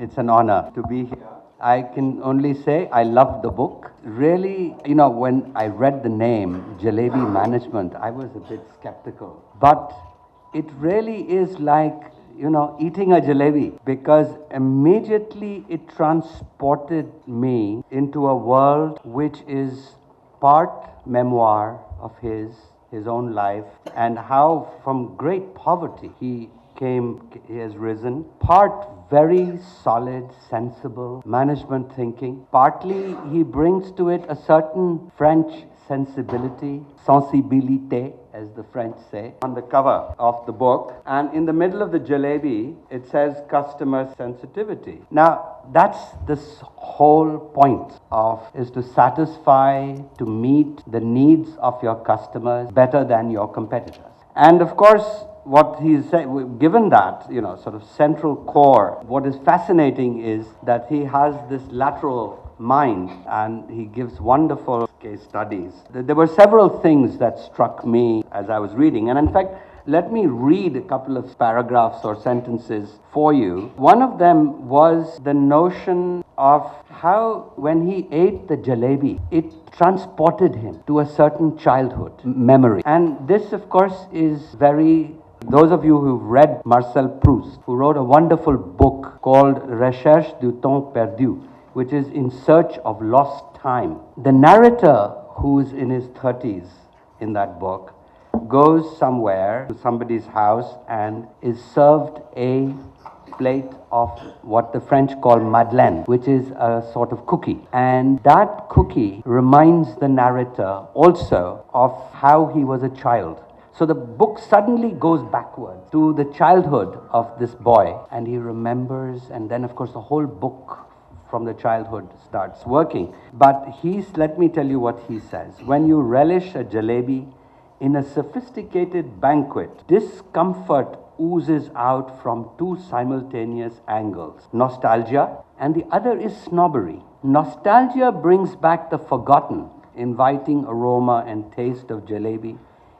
it's an honor to be here. I can only say I love the book. Really, when I read the name Jalebi Management, I was a bit skeptical. But it really is like, eating a jalebi, because immediately it transported me into a world which is part memoir of his own life, and how from great poverty he has risen, part very solid, sensible management thinking. Partly he brings to it a certain French sensibility, sensibilité, as the French say, on the cover of the book. And in the middle of the jalebi, it says customer sensitivity. Now, that's this whole point is to satisfy, to meet the needs of your customers better than your competitors. And of course, what he's saying, given that, sort of central core, what is fascinating is that he has this lateral mind, and he gives wonderful case studies. There were several things that struck me as I was reading, and in fact, let me read a couple of paragraphs or sentences for you. One of them was the notion of how, when he ate the jalebi, it transported him to a certain childhood memory. And this, of course, is those of you who've read Marcel Proust, who wrote a wonderful book called Recherche du temps perdu, which is In Search of Lost Time. The narrator, who is in his 30s in that book, goes somewhere to somebody's house and is served a plate of what the French call madeleine, which is a sort of cookie. And that cookie reminds the narrator also of how he was a child. So the book suddenly goes backward to the childhood of this boy, and he remembers, and then of course the whole book from the childhood starts working. But let me tell you what he says. When you relish a jalebi in a sophisticated banquet, discomfort oozes out from two simultaneous angles, nostalgia, and the other is snobbery. Nostalgia brings back the forgotten, inviting aroma and taste of jalebi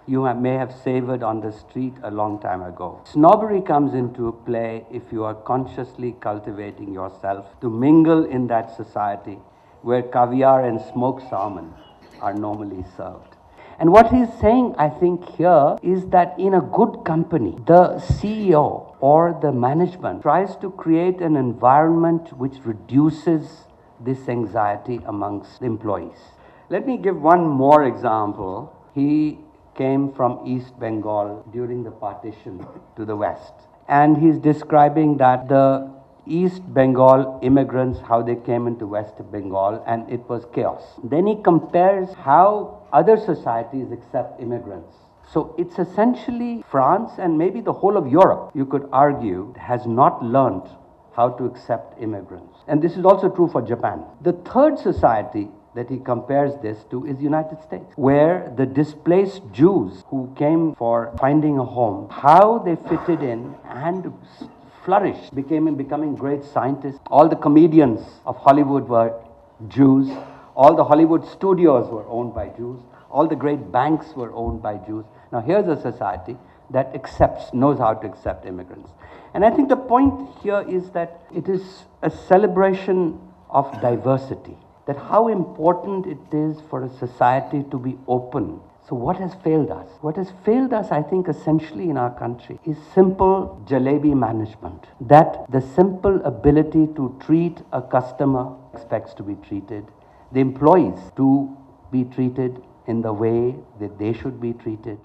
you may have savored on the street a long time ago. Snobbery comes into play if you are consciously cultivating yourself to mingle in that society where caviar and smoked salmon are normally served. And what he's saying, I think, here is that in a good company, the CEO or the management tries to create an environment which reduces this anxiety amongst the employees. Let me give one more example. He came from East Bengal during the partition to the West. And he's describing that the East Bengal immigrants, how they came into West Bengal, and it was chaos. Then he compares how other societies accept immigrants. So it's essentially France, and maybe the whole of Europe, you could argue, has not learned how to accept immigrants. And this is also true for Japan. The third society that he compares this to is the United States, where the displaced Jews who came for finding a home, how they fitted in and flourished, becoming great scientists. All the comedians of Hollywood were Jews. All the Hollywood studios were owned by Jews. All the great banks were owned by Jews. Now here's a society that knows how to accept immigrants. And I think the point here is that it is a celebration of diversity, that how important it is for a society to be open. So what has failed us? What has failed us, I think, essentially in our country is simple jalebi management. That the simple ability to treat a customer expects to be treated, the employees to be treated in the way that they should be treated.